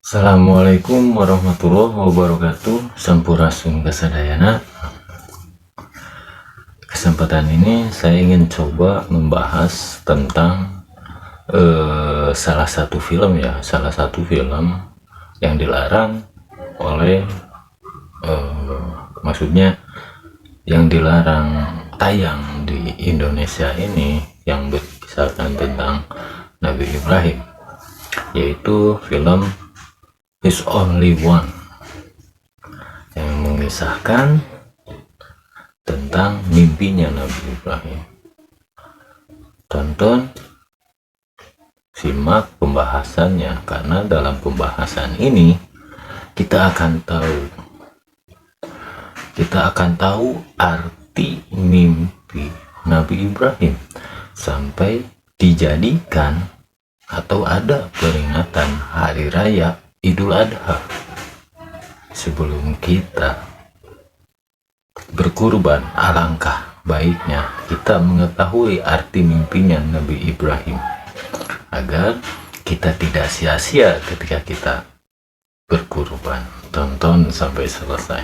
Assalamualaikum warahmatullahi wabarakatuh. Sampurasun kasadayana. Kesempatan ini saya ingin coba membahas tentang salah satu film yang dilarang oleh maksudnya yang dilarang tayang di Indonesia ini, yang berkisahkan tentang Nabi Ibrahim, yaitu film He's Only One, yang mengisahkan tentang mimpinya Nabi Ibrahim. Tonton, simak pembahasannya, karena dalam pembahasan ini kita akan tahu arti mimpi Nabi Ibrahim sampai dijadikan atau ada peringatan hari raya Idul Adha. Sebelum kita berkurban, alangkah baiknya kita mengetahui arti mimpinya Nabi Ibrahim agar kita tidak sia-sia ketika kita berkurban. Tonton sampai selesai.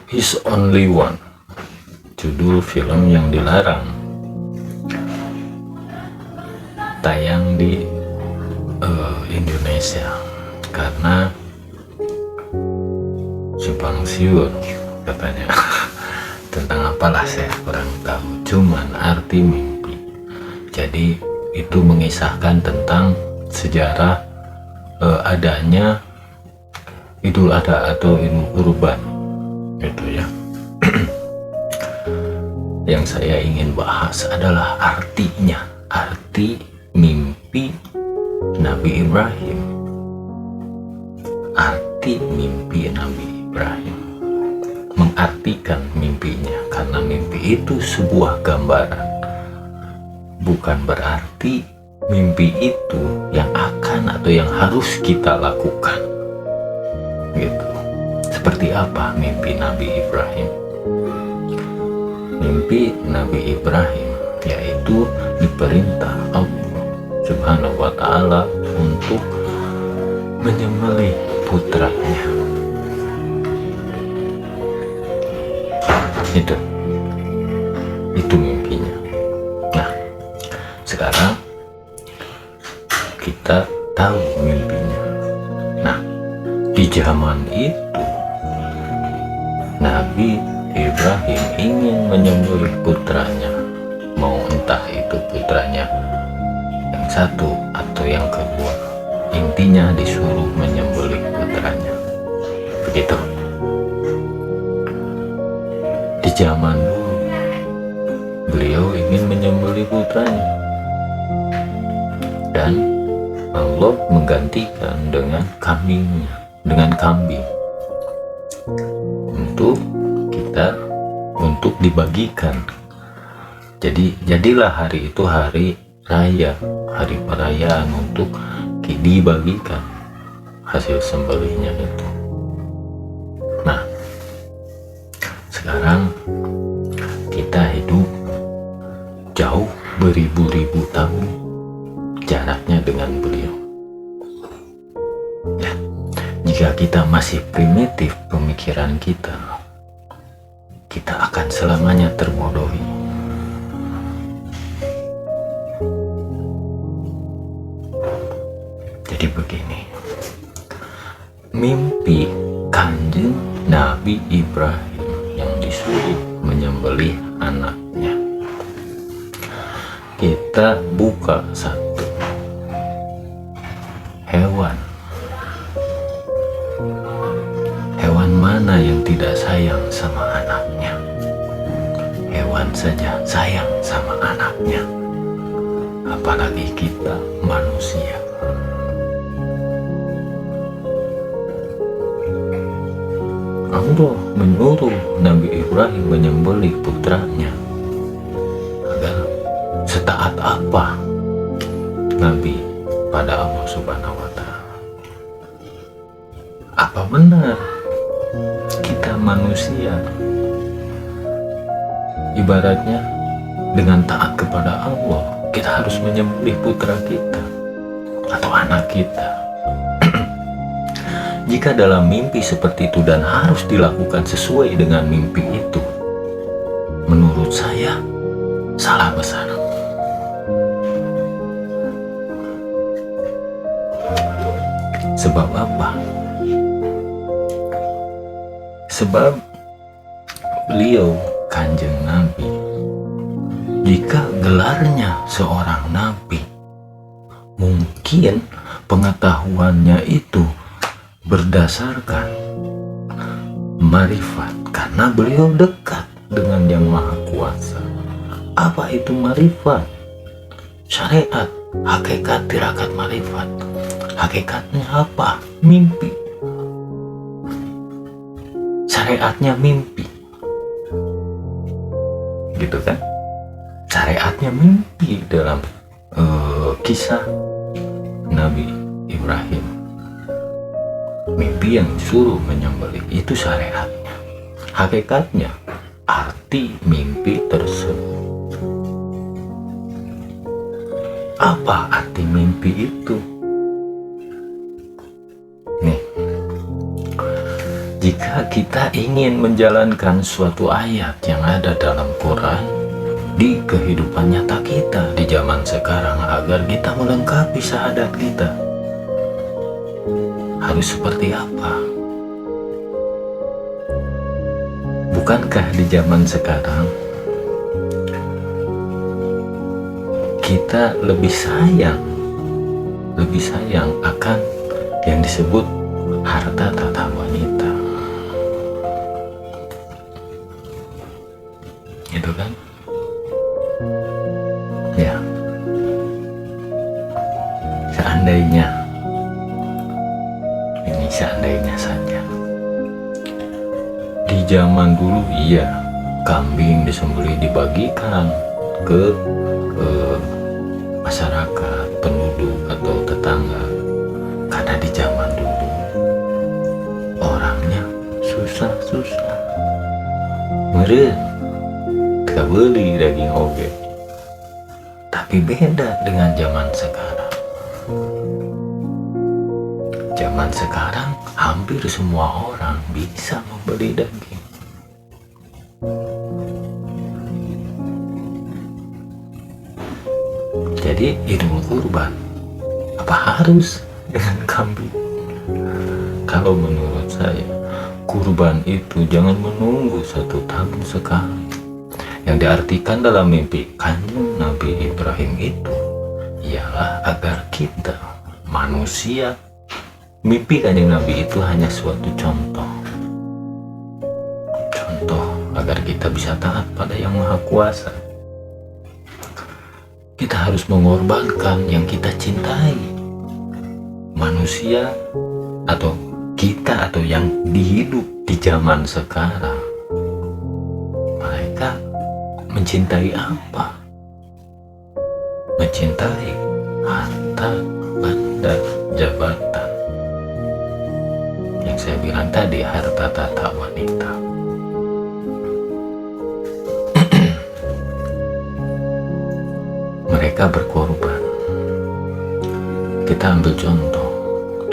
He's Only One, judul film yang dilarang tayang di Indonesia karena simpang siur katanya. Tentang apalah saya kurang tahu, cuman arti mimpi. Jadi itu mengisahkan tentang sejarah adanya Idul Adha atau Idul Kurban itu ya. Yang saya ingin bahas adalah artinya, arti mimpi Nabi Ibrahim. Arti mimpi Nabi Ibrahim, mengartikan mimpinya, karena mimpi itu sebuah gambaran, bukan berarti mimpi itu yang akan atau yang harus kita lakukan gitu. Seperti apa mimpi Nabi Ibrahim? Mimpi Nabi Ibrahim yaitu diperintah Allah Subhanahu wa Ta'ala untuk menyembelih putranya. Itu mimpinya. Nah, sekarang kita tahu mimpinya. Nah, di zaman itu Nabi Ibrahim ingin menyembelih putranya, mau entah itu putranya yang satu atau yang kedua, intinya disuruh menyembelih putranya. Begitu. Di zaman dulu beliau ingin menyembelih putranya, dan Allah menggantikan dengan kambingnya, dengan kambing untuk dibagikan. Jadilah hari itu hari raya, hari perayaan untuk dibagikan hasil sembelihnya itu. Nah, sekarang kita hidup jauh beribu-ribu tahun jaraknya dengan beliau ya. Jika kita masih primitif pemikiran kita akan selamanya terbodohi. Jadi begini, mimpi Kanjeng Nabi Ibrahim yang disuruh menyembelih anaknya. Kita buka satu hewan mana yang tidak sayang sama anaknya? Hewan saja sayang sama anaknya, apalagi kita manusia. Allah menyuruh Nabi Ibrahim menyembelih putranya. Agar setaat apa Nabi pada Allah Subhanahu wa Ta'ala. Apa benar kita manusia ibaratnya dengan taat kepada Allah kita harus menyembelih putra kita atau anak kita? Jika dalam mimpi seperti itu dan harus dilakukan sesuai dengan mimpi itu, menurut saya salah besar. Sebab apa? Sebab beliau Kanjeng Nabi, jika gelarnya seorang nabi, mungkin pengetahuannya itu berdasarkan marifat, karena beliau dekat dengan Yang Maha Kuasa. Apa itu marifat? Syariat, hakikat tirakat marifat. Hakikatnya apa? Mimpi. Syariatnya mimpi. Gitu kan? Syariatnya mimpi dalam kisah Nabi Ibrahim. Mimpi yang disuruh menyembelih itu syariatnya. Hakikatnya arti mimpi tersebut. Apa arti mimpi itu? Nih, jika kita ingin menjalankan suatu ayat yang ada dalam Quran di kehidupan nyata kita di zaman sekarang agar kita melengkapi syahadat kita, harus seperti apa? Bukankah di zaman sekarang kita lebih sayang akan yang disebut harta tata wanita, gitu kan? Ya, seandainya saja di zaman dulu, iya, kambing disembelih dibagikan ke masyarakat, penduduk atau tetangga, karena di zaman dulu orangnya susah meureun teu beli daging oge. Tapi beda dengan zaman sekarang. Zaman sekarang hampir semua orang bisa membeli daging. Jadi Idul Kurban apa harus dengan kambing? Kalau menurut saya, kurban itu jangan menunggu 1 tahun sekali. Yang diartikan dalam mimpi Kanjeng Nabi Ibrahim itu ialah agar kita manusia, mimpi Kanjeng Nabi itu hanya suatu contoh agar kita bisa taat pada Yang Maha Kuasa. Kita harus mengorbankan yang kita cintai. Manusia atau kita atau yang dihidup di zaman sekarang, mereka mencintai apa? Mencintai harta, benda, jabatan. Yang saya bilang tadi, harta tata wanita. Mereka berkorban. Kita ambil contoh,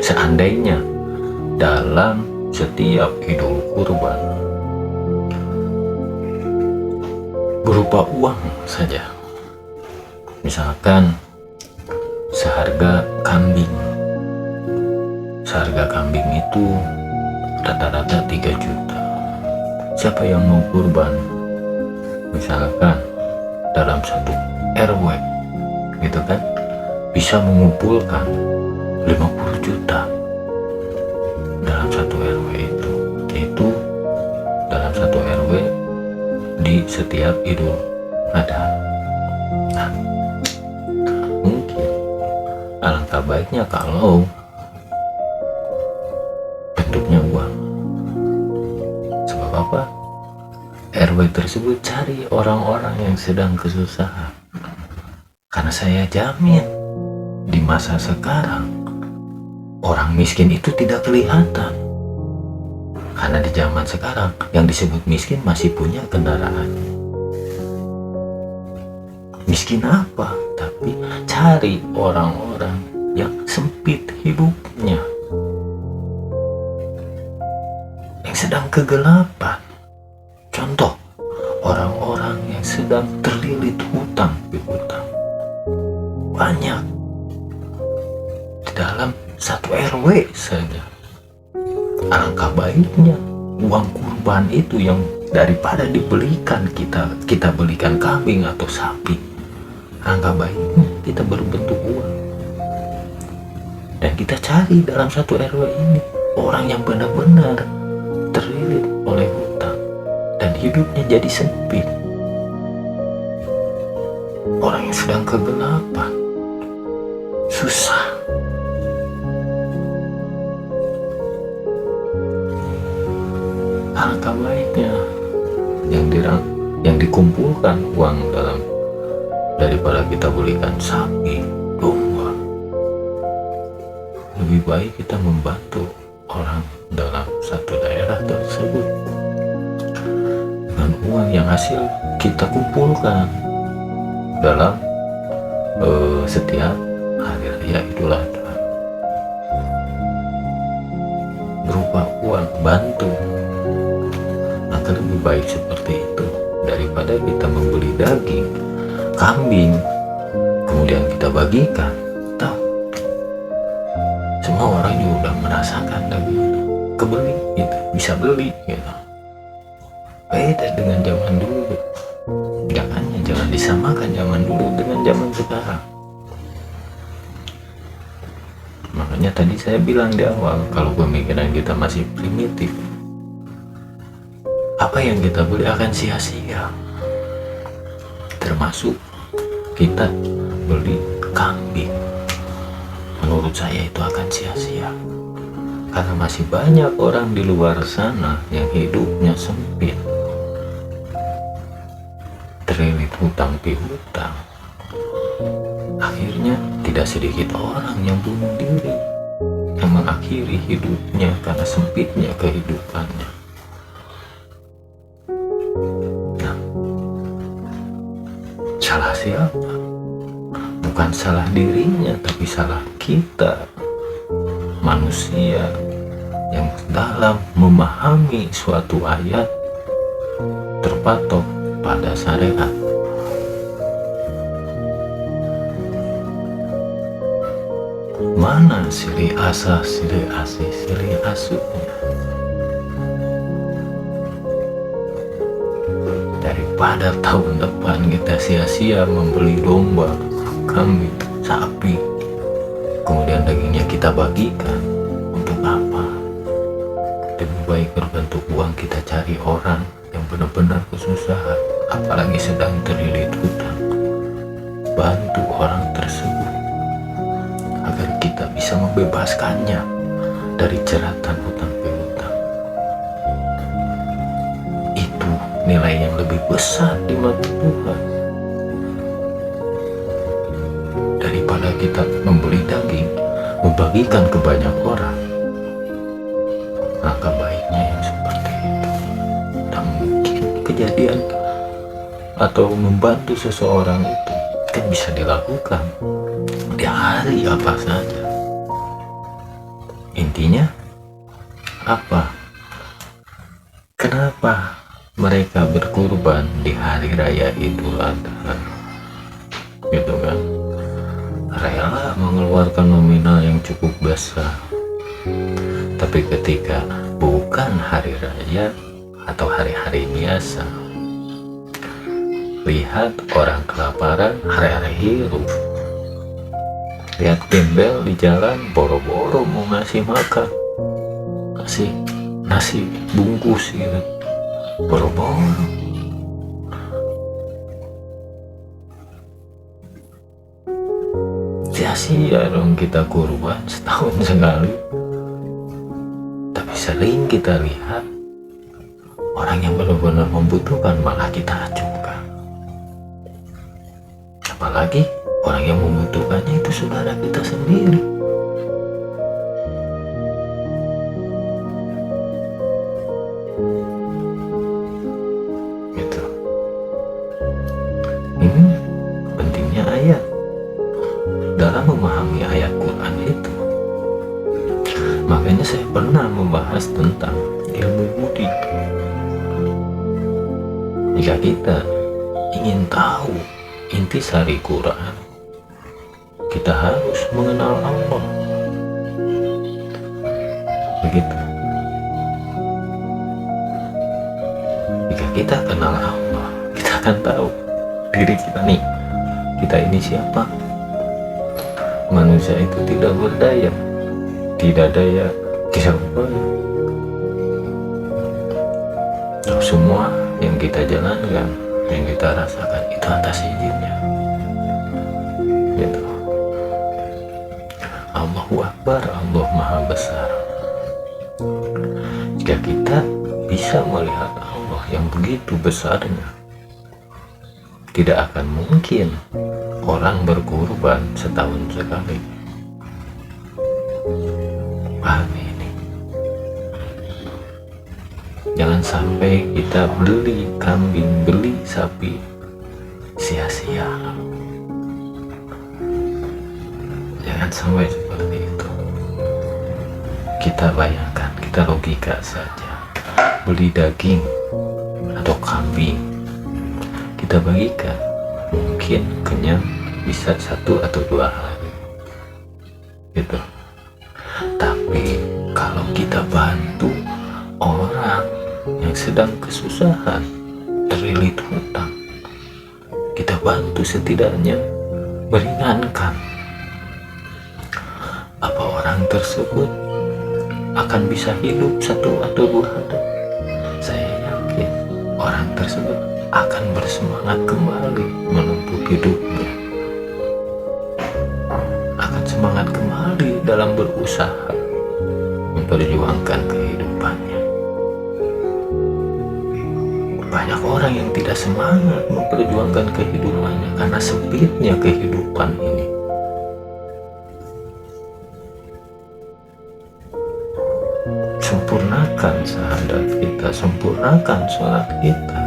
seandainya dalam setiap Idul Kurban berupa uang saja, misalkan seharga kambing itu rata-rata 3 juta. Siapa yang mau kurban, misalkan dalam satu RW gitu kan, bisa mengumpulkan 50 juta dalam satu RW itu dalam satu RW di setiap Idul Adha. Nah, mungkin alangkah baiknya kalau bentuknya uang. Sebab apa? RW tersebut cari orang-orang yang sedang kesusahan. Karena saya jamin di masa sekarang orang miskin itu tidak kelihatan, karena di zaman sekarang yang disebut miskin masih punya kendaraan. Miskin apa? Tapi cari orang-orang yang sempit hidupnya, yang sedang kegelapan. Contoh, orang-orang yang sedang terlilit hutang piutang. Banyak di dalam satu RW saja. Alangkah baiknya uang kurban itu yang daripada dibelikan kita belikan kambing atau sapi, alangkah baiknya kita berbentuk uang dan kita cari dalam satu RW ini orang yang benar-benar terlilit oleh hutang dan hidupnya jadi sempit, orang yang sedang kegelapan, susah. Alangkah baiknya yang dikumpulkan uang dalam daripada kita belikan sapi, domba. Lebih baik kita membantu orang dalam satu daerah tersebut dengan uang yang hasil kita kumpulkan dalam setiap hari raya Idul Adha, berupa uang bantu. Maka lebih baik seperti itu daripada kita membeli daging kambing kemudian kita bagikan. Tahu, semua orang juga udah merasakan daging kebeli gitu, bisa beli gitu. Beda dengan zaman dulu. Jangan disamakan zaman dulu dengan zaman sekarang. Makanya tadi saya bilang di awal, kalau pemikiran kita masih primitif, apa yang kita beli akan sia-sia. Termasuk kita beli kambing, menurut saya itu akan sia-sia, karena masih banyak orang di luar sana yang hidupnya sempit, terlilit hutang piutang. Akhirnya tidak sedikit orang yang bunuh diri, yang mengakhiri hidupnya karena sempitnya kehidupannya. Salah siapa? Bukan salah dirinya, tapi salah kita, manusia yang dalam memahami suatu ayat terpatok pada syariat. Mana silih asa, silih asih, silih asuhnya? Daripada tahun depan kita sia-sia membeli domba, kambing, sapi, kemudian dagingnya kita bagikan, untuk apa? Lebih baik berbentuk uang kita cari orang yang benar-benar kesusahan, apalagi sedang terlilit hutang. Bantu orang tersebut agar kita bisa membebaskannya dari jeratan hutang piutang. Itu nilai yang lebih besar di mata Tuhan daripada kita membeli daging membagikan ke banyak orang. Maka baiknya yang seperti itu. Tak mungkin kejadian atau membantu seseorang itu kan bisa dilakukan di hari apa saja. Intinya apa? Kenapa mereka berkurban di hari raya Idul Adha? Gitu kan? Rela mengeluarkan nominal yang cukup besar. Tapi ketika bukan hari raya atau hari-hari biasa, lihat orang kelaparan hari-hari hirup, lihat gembel di jalan boro-boro mau ngasih makan, kasih nasi bungkus gitu, boro-boro. Sia-sia dong kita kurban setahun sekali. Tapi sering kita lihat orang yang benar-benar membutuhkan malah kita acuhkan. Apalagi Orang yang membutuhkannya itu saudara kita sendiri. Gitu. Ini pentingnya ayat. Dalam memahami ayat Quran itu, makanya saya pernah membahas tentang ilmu budi. Jika kita ingin tahu intisari Quran, kita harus mengenal Allah. Begitu. Jika kita kenal Allah, kita akan tahu diri kita nih. Kita ini siapa? Manusia itu tidak berdaya, tidak daya, tidak upaya. Semua yang kita jalankan, yang kita rasakan itu atas izinnya. Gitu. Allahu Akbar, Allah Maha Besar. Jika kita bisa melihat Allah yang begitu besarnya, tidak akan mungkin orang berkurban setahun sekali. Paham ini? Jangan sampai kita beli kambing, beli sapi sia-sia. Jangan sampai seperti itu. Kita bayangkan, kita logika saja. Beli daging atau kambing, kita bagikan, mungkin kenyang bisa 1 atau 2 hari gitu. Tapi kalau kita bantu orang yang sedang kesusahan, terlilit hutang, kita bantu setidaknya meringankan, apa orang tersebut akan bisa hidup 1 atau 2 hari? Saya yakin orang tersebut akan bersemangat kembali menempuh hidupnya, akan semangat kembali dalam berusaha memperjuangkan kehidupannya. Banyak orang yang tidak semangat memperjuangkan kehidupannya karena sempitnya kehidupan ini. Sempurnakan syahadat kita, sempurnakan sholat kita.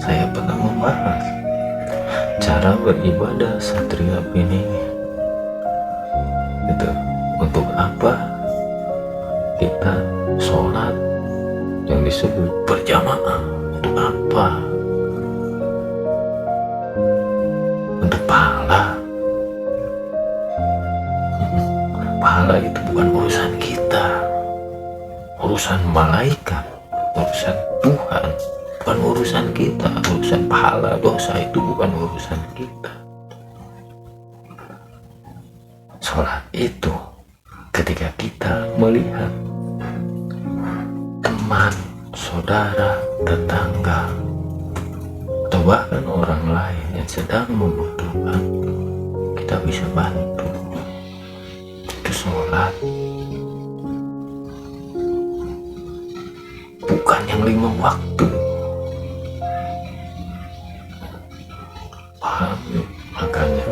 Saya pernah membahas cara beribadah Satria Piningit. Itu untuk apa kita sholat yang disebut berjamaah? Untuk apa? Untuk pahala. Pahala itu bukan urusan kita, urusan malaikat, urusan Tuhan. Bukan urusan kita. Urusan pahala dosa itu bukan urusan kita. Sholat itu ketika kita melihat teman, saudara, tetangga, atau bahkan orang lain yang sedang membutuhkan, kita bisa bantu. Itu sholat. Bukan yang 5 waktu. Paham? Makanya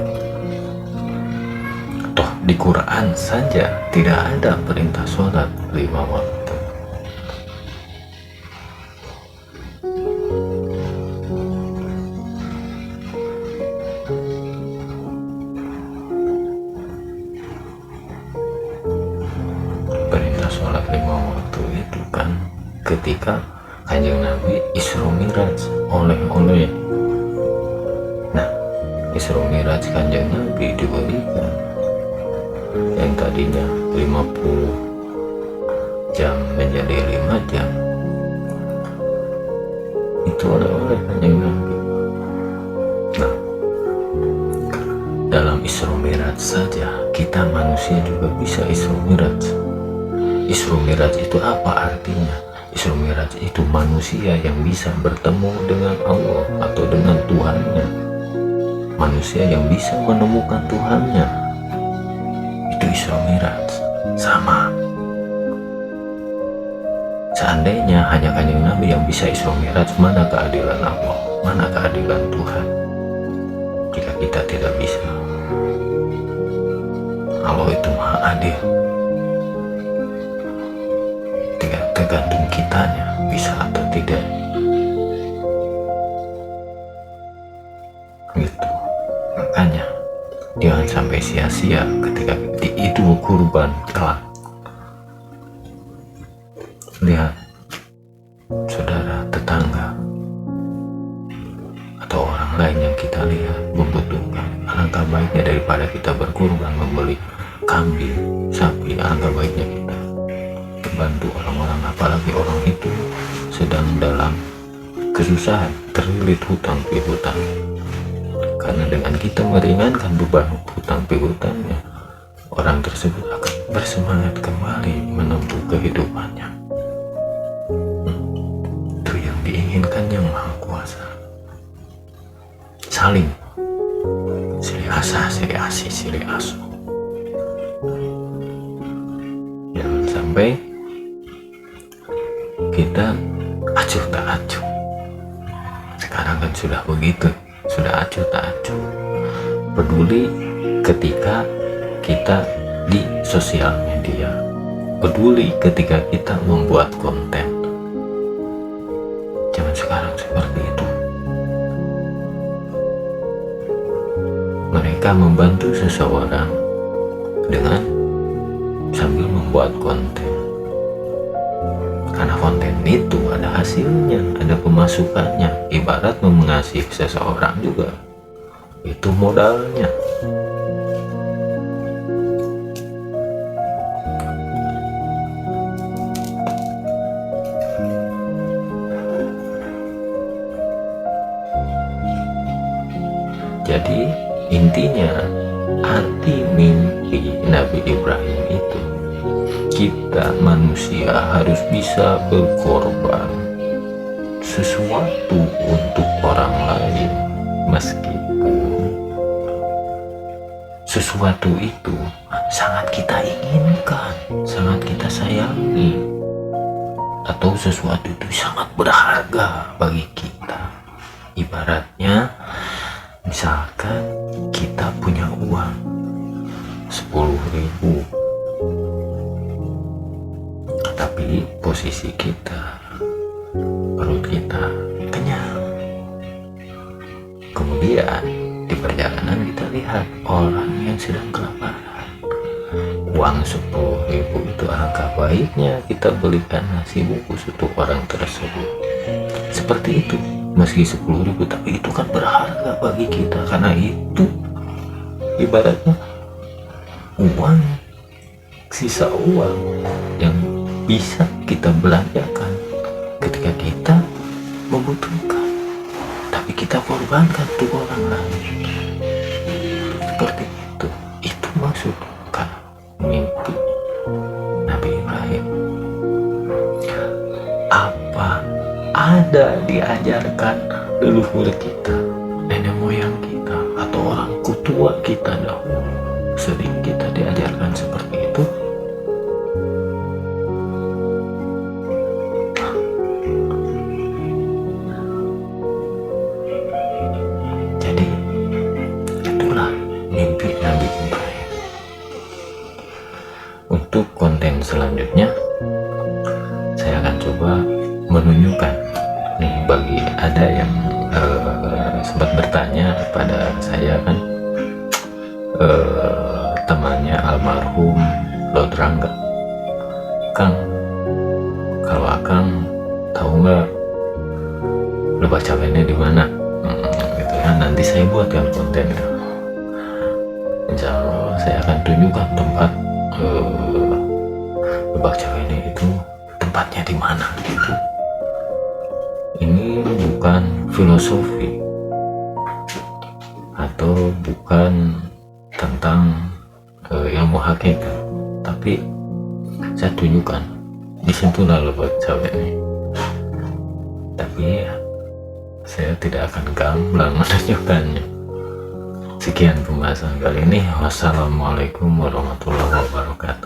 toh di Quran saja tidak ada perintah sholat 5 waktu. Perintah sholat 5 waktu itu kan ketika Kanjeng Nabi Isra Miraj oleh-oleh. Nah, Isra Miraj Kanjeng Nabi diberikan yang tadinya 50 jam menjadi 5 jam. Itu oleh-oleh Kanjeng Nabi. Nah, dalam Isra Miraj saja kita manusia juga bisa Isra Miraj. Isra Miraj itu apa artinya? Isra Miraj itu manusia yang bisa bertemu dengan Allah atau dengan Tuhannya. Manusia yang bisa menemukan Tuhannya. Itu Isra Miraj. Sama. Seandainya hanya Kanjeng Nabi yang bisa Isra Miraj, mana keadilan Allah? Mana keadilan Tuhan? Jika kita tidak bisa Allah itu maha adil, tergantung kitanya bisa atau tidak gitu. Makanya jangan sampai sia-sia ketika itu kurban kelak. Lihat saudara, tetangga, atau orang lain yang kita lihat membutuhkan, alangkah baiknya daripada kita berkurban membeli kambing, sapi, alangkah baiknya kita membantu orang-orang, apalagi orang itu sedang dalam kesusahan, terlilit hutang piutang. Karena dengan kita meringankan beban hutang piutangnya, orang tersebut akan bersemangat kembali menempuh kehidupannya. Itu yang diinginkan Yang Maha Kuasa. Saling silih asah, silih asih, silih asuh. Jangan sampai kita acuh tak acuh. Sekarang kan sudah begitu, sudah acuh tak acuh. Peduli ketika kita di sosial media, peduli ketika kita membuat konten. Zaman sekarang seperti itu. Mereka membantu seseorang dengan sambil membuat konten, karena konten itu ada hasilnya, ada pemasukannya. Ibarat mengasihi seseorang juga, itu modalnya. Jadi intinya arti mimpi Nabi Ibrahim itu, kita manusia harus bisa berkorban sesuatu untuk orang lain, meskipun sesuatu itu sangat kita inginkan, sangat kita sayangi, atau sesuatu itu sangat berharga bagi kita. Ibaratnya misalkan kita punya uang 10.000, tapi posisi kita, perut kita kenyang. Kemudian di perjalanan kita lihat orang yang sedang kelaparan. Uang 10.000 itu alangkah baiknya kita belikan nasi bungkus untuk orang tersebut. Seperti itu. Meski 10.000, tapi itu kan berharga bagi kita, karena itu ibaratnya uang, sisa uang yang bisa kita belanjakan ketika kita membutuhkan, tapi kita korbankan untuk orang lain. Seperti itu maksudkan mimpi Nabi Ibrahim. Apa ada diajarkan leluhur kita, nenek moyang kita, atau orang tua kita dahulu, sering kita diajarkan seperti itu? Jadi itulah mimpi Nabi Ibrahim. Untuk konten selanjutnya saya akan coba menunjukkan nih, bagi ada yang sempat bertanya pada saya kan, temannya almarhum Lord Rangga, Kang, kalau Akang tahu nggak Lebak Cawene di mana? Gitu ya, nanti saya buatkan konten. Insya Allah saya akan tunjukkan tempat Lebak Cawene itu tempatnya di mana gitu. Ini bukan filosofi atau bukan tentang ilmu hakikat, tapi saya tunjukkan di situlah Lebak Cawene. Tapi saya tidak akan gamblang menunjukkannya. Sekian pembahasan kali ini. Wassalamualaikum warahmatullahi wabarakatuh.